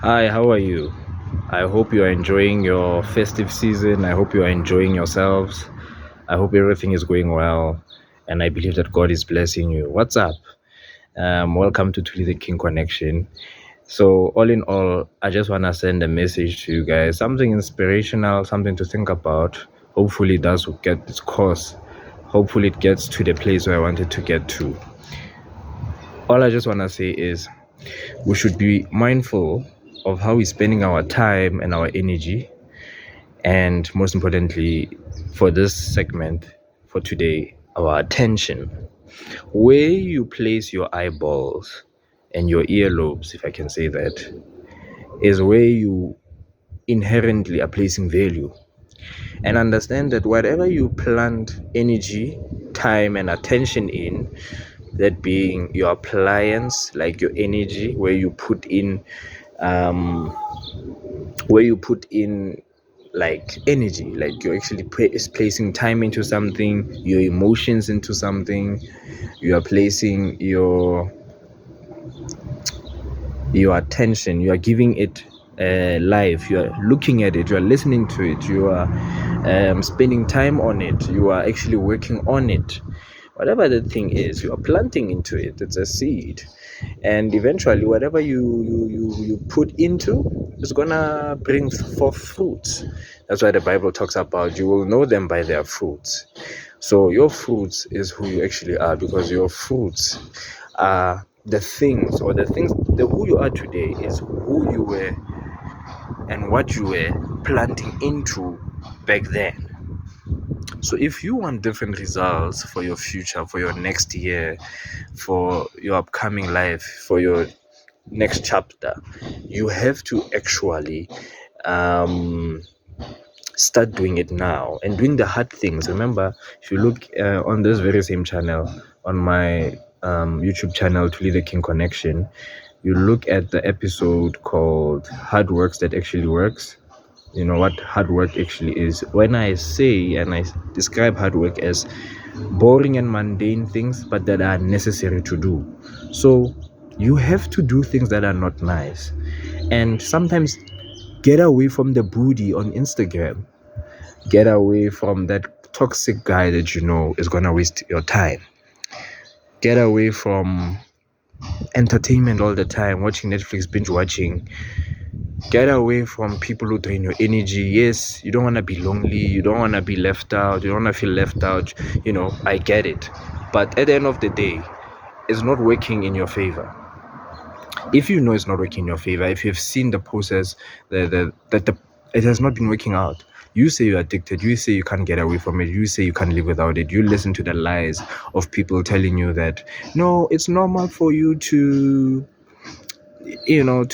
Hi, how are you? I hope you are enjoying your festive season. I hope you are enjoying yourselves. I hope everything is going well. And I believe that God is blessing you. What's up? Welcome to Thuli the King Connection. So, all in all, I just want to send a message to you guys, something inspirational, something to think about. Hopefully, it does get its course. Hopefully, it gets to the place where I wanted to get to. All I just want to say is we should be mindful of how we're spending our time and our energy. And most importantly, for this segment, for today, our attention. Where you place your eyeballs and your earlobes, if I can say that, is where you inherently are placing value. And understand that whatever you plant energy, time, and attention in, that being your appliance, like your energy, um, where you put in like energy, like you're actually placing time into something, your emotions into something, you are placing your attention, you are giving it life, you are looking at it, you are listening to it, you are spending time on it, you are actually working on it. Whatever the thing is, you are planting into it. It's a seed, and eventually whatever you put into is gonna bring forth fruits. That's why the Bible talks about you will know them by their fruits. So your fruits is who you actually are, because your fruits are the who you are today is who you were and what you were planting into back then. So if you want different results for your future, for your next year, for your upcoming life, for your next chapter, you have to actually um, start doing it now and doing the hard things. Remember, if you look on this very same channel, on my YouTube channel, Thuli the King Connection, you look at the episode called Hard Works That Actually Works. You know what hard work actually is. When I say and I describe hard work as boring and mundane things, but that are necessary to do. So you have to do things that are not nice, and sometimes get away from the booty on Instagram. Get away from that toxic guy that you know is gonna waste your time. Get away from entertainment all the time, watching Netflix, binge watching. Get away from people who drain your energy. Yes, you don't want to be lonely, you don't want to be left out, you don't want to feel left out. I get it, but at the end of the day, it's not working in your favor. If you know it's not working in your favor, if you've seen the process, it has not been working out, you say you're addicted, you say you can't get away from it, you say you can't live without it, you listen to the lies of people telling you that no, it's normal for you to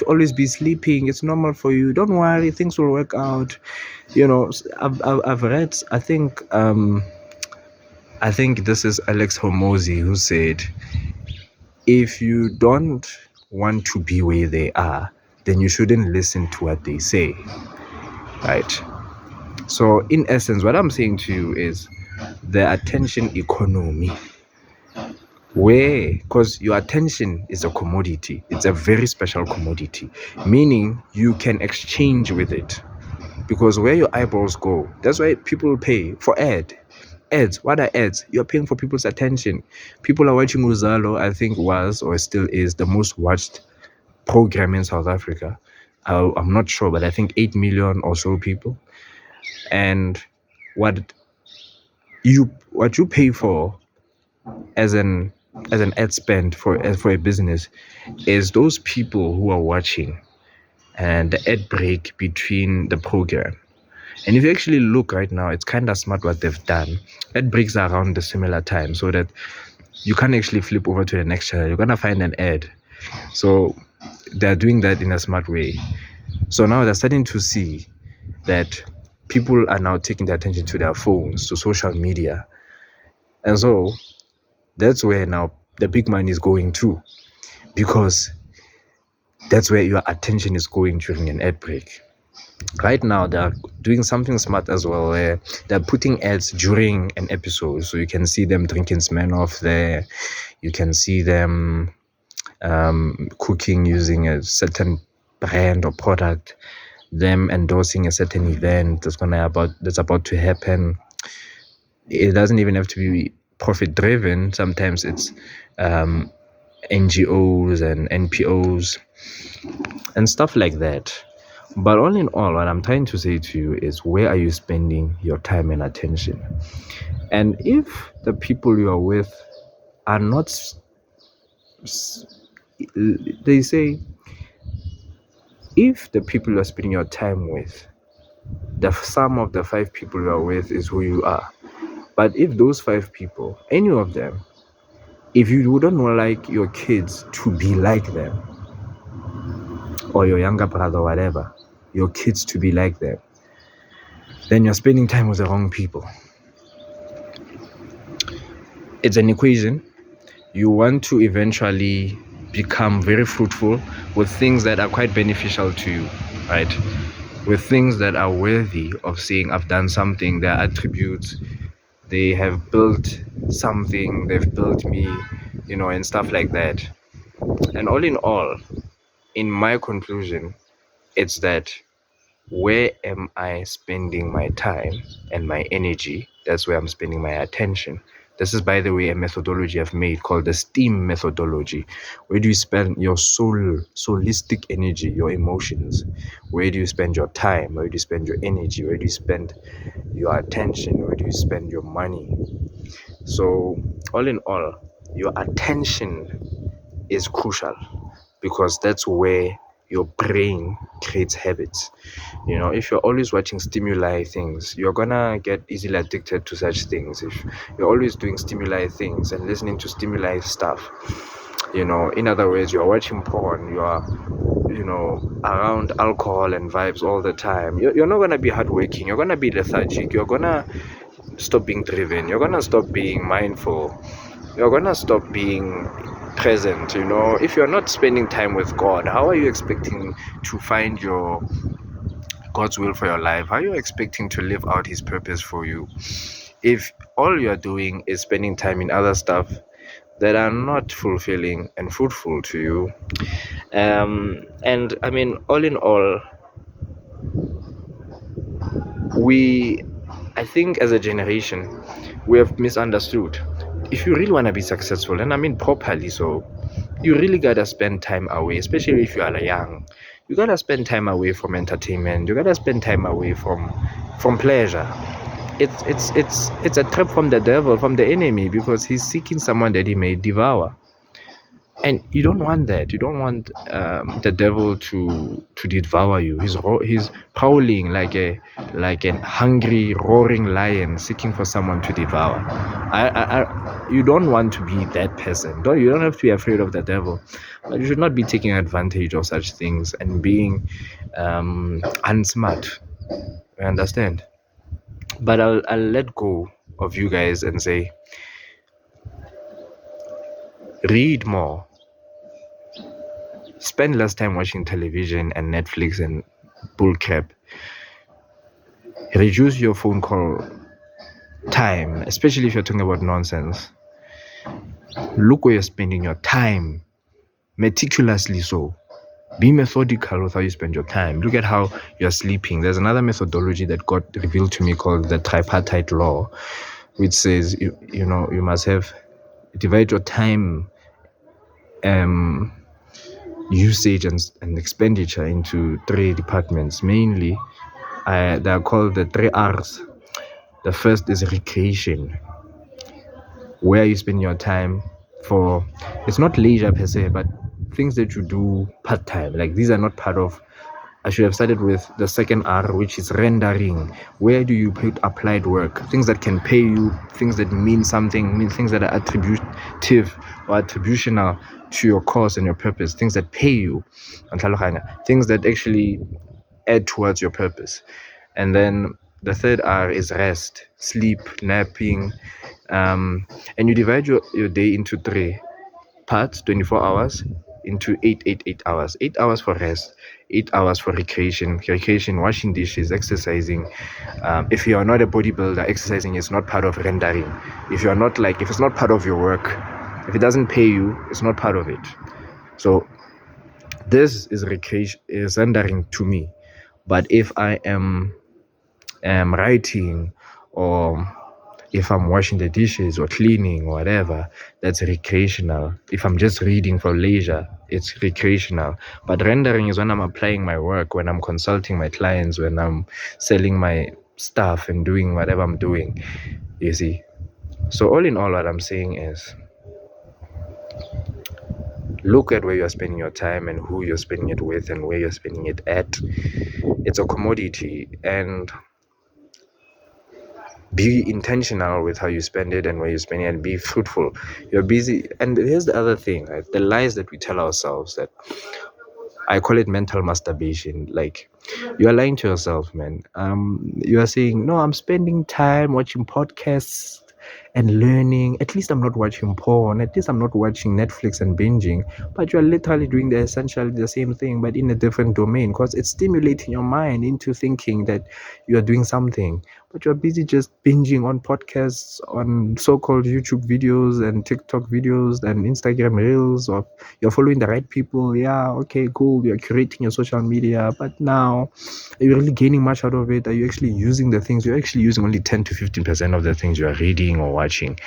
always be sleeping, it's normal for you, don't worry, things will work out. I've read, I think this is Alex Hormozy who said, if you don't want to be where they are, then you shouldn't listen to what they say, right? So in essence, what I'm saying to you is the attention economy, where, because your attention is a commodity, it's a very special commodity, meaning you can exchange with it, because where your eyeballs go, that's why people pay for ads. What are ads? You're paying for people's attention. People are watching Uzalo, I think was or still is the most watched program in South Africa. I'm not sure, but I think 8 million or so people. And what you pay for as an ad spend for a business is those people who are watching and the ad break between the program. And if you actually look right now, it's kind of smart what they've done. Ad breaks are around the similar time, so that you can't actually flip over to the next channel. You're gonna find an ad. So they're doing that in a smart way. So now they're starting to see that people are now taking their attention to their phones, to social media. And so that's where now the big money is going to, because that's where your attention is going during an ad break. Right now, they're doing something smart as well, where they're putting ads during an episode. So you can see them drinking Smirnoff there. You can see them cooking using a certain brand or product, them endorsing a certain event that's about to happen. It doesn't even have to be profit driven. Sometimes it's NGOs and NPOs and stuff like that. But all in all, what I'm trying to say to you is, where are you spending your time and attention? And if the people you are with are not, they say, if the people you're spending your time with, the sum of the 5 people you are with is who you are. But if those 5 people, any of them, if you wouldn't like your kids to be like them, or your younger brother or whatever, your kids to be like them, then you're spending time with the wrong people. It's an equation. You want to eventually become very fruitful with things that are quite beneficial to you, right? With things that are worthy of saying, I've done something, their attributes, they have built something, they've built me, and stuff like that. And all in all, in my conclusion, it's that, where am I spending my time and my energy? That's where I'm spending my attention. This is, by the way, a methodology I've made called the STEAM methodology. Where do you spend your soulistic energy, your emotions? Where do you spend your time? Where do you spend your energy? Where do you spend your attention? Where do you spend your money? So, all in all, your attention is crucial, because that's where your brain creates habits. If you're always watching stimuli things, you're gonna get easily addicted to such things. If you're always doing stimuli things and listening to stimuli stuff, in other words, you're watching porn, you're around alcohol and vibes all the time, you're not gonna be hardworking, you're gonna be lethargic, you're gonna stop being driven, you're gonna stop being mindful, you're gonna stop being present. If you're not spending time with God, how are you expecting to find God's will for your life? How are you expecting to live out his purpose for you if all you're doing is spending time in other stuff that are not fulfilling and fruitful to you? And I mean, all in all, I think as a generation, we have misunderstood. If you really want to be successful, and I mean properly so, you really gotta spend time away, especially if you are young. You gotta spend time away from entertainment. You gotta spend time away from pleasure. It's a trap from the devil, from the enemy, because he's seeking someone that he may devour. And you don't want that. You don't want the devil to devour you. He's prowling like a hungry, roaring lion, seeking for someone to devour. You don't want to be that person. You don't have to be afraid of the devil, but you should not be taking advantage of such things and being unsmart. I understand. But I'll let go of you guys and say, read more. Spend less time watching television and Netflix and bullcrap. Reduce your phone call time, especially if you're talking about nonsense. Look where you're spending your time, meticulously so. Be methodical with how you spend your time. Look at how you're sleeping. There's another methodology that got revealed to me called the tripartite law, which says you must divide your time usage and expenditure into 3 departments. Mainly, they are called the 3 R's. The first is recreation, where you spend your time for, it's not leisure per se, but things that you do part-time. Like, these are not part of, I should have started with the second R, which is rendering. Where do you put applied work? Things that can pay you, things that mean something, things that are attributive or attributional to your cause and your purpose, things that pay you, things that actually add towards your purpose. And then the third R is rest, sleep, napping, and you divide your day into 3 parts, 24 hours, into 8 hours. 8 hours for rest, 8 hours for recreation, washing dishes, exercising. If you are not a bodybuilder, exercising is not part of rendering. If it's not part of your work, if it doesn't pay you, it's not part of it. So This is recreation, is rendering to me. But if I am writing, or if I'm washing the dishes or cleaning or whatever, that's recreational. If I'm just reading for leisure, it's recreational. But rendering is when I'm applying my work, when I'm consulting my clients, when I'm selling my stuff and doing whatever I'm doing, you see. So all in all, what I'm saying is, look at where you're spending your time and who you're spending it with and where you're spending it at. It's a commodity, and be intentional with how you spend it and where you spend it, and be fruitful. You're busy. And here's the other thing, right? The lies that we tell ourselves, that I call it mental masturbation. Like, you are lying to yourself, man. You are saying, no, I'm spending time watching podcasts and learning. At least I'm not watching porn. At least I'm not watching Netflix and binging. But you're literally doing essentially the same thing, but in a different domain, because it's stimulating your mind into thinking that you are doing something. But you're busy just binging on podcasts, on so-called YouTube videos and TikTok videos and Instagram reels, or you're following the right people. Yeah, okay, cool. You're curating your social media, but now, are you really gaining much out of it? Are you actually using the things? You're actually using only 10 to 15% of the things you are reading or watching.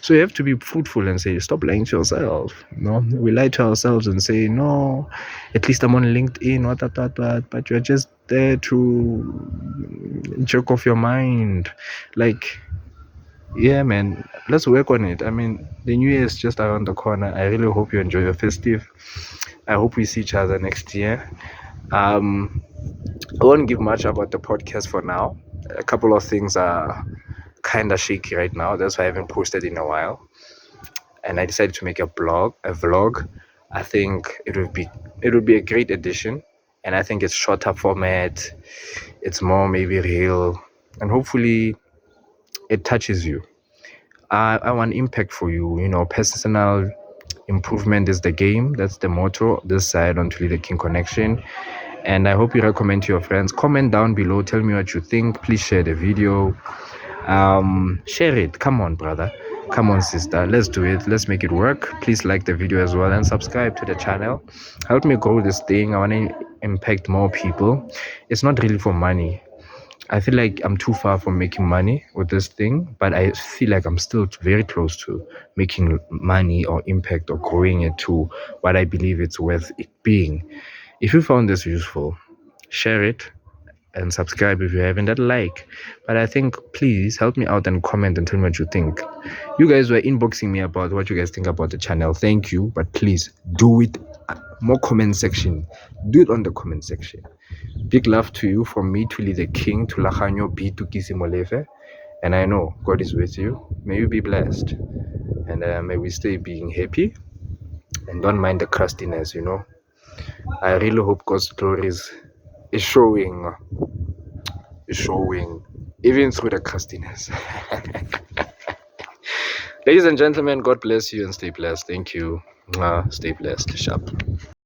So you have to be fruitful and say, stop lying to yourself. No, we lie to ourselves and say, no, at least I'm on LinkedIn, what, but you're just there to jerk off your mind. Like, yeah, man, let's work on it. I mean, the new year is just around the corner. I really hope you enjoy your festive. I hope we see each other next year. I won't give much about the podcast for now. A couple of things are kind of shaky right now. That's why I haven't posted in a while. And I decided to make a vlog. I think it would be a great addition. And I think it's shorter format. It's more maybe real, and hopefully it touches you. I want impact for you. You know, personal improvement is the game. That's the motto this side on Thuli the King Connection. And I hope you recommend to your friends. Comment down below. Tell me what you think. Please share the video. Share it. Come on, brother. Come on, sister. Let's do it. Let's make it work. Please like the video as well and subscribe to the channel. Help me grow this thing. I want to impact more people. It's not really for money. I feel like I'm too far from making money with this thing, but I feel like I'm still very close to making money or impact or growing it to what I believe it's worth it being. If you found this useful, share it and subscribe if you haven't. That like. But I think, please help me out and comment and tell me what you think. You guys were inboxing me about what you guys think about the channel. Thank you, but please do it. More comment section. Do it on the comment section. Big love to you from me, Thuli the King, Thulaganyo B, Tukisi, Molefe. And I know God is with you. May you be blessed. And may we stay being happy. And don't mind the crustiness, you know. I really hope God's glory is showing even through the crustiness. Ladies and gentlemen, God bless you and stay blessed. Thank you. Stay blessed. Sharp.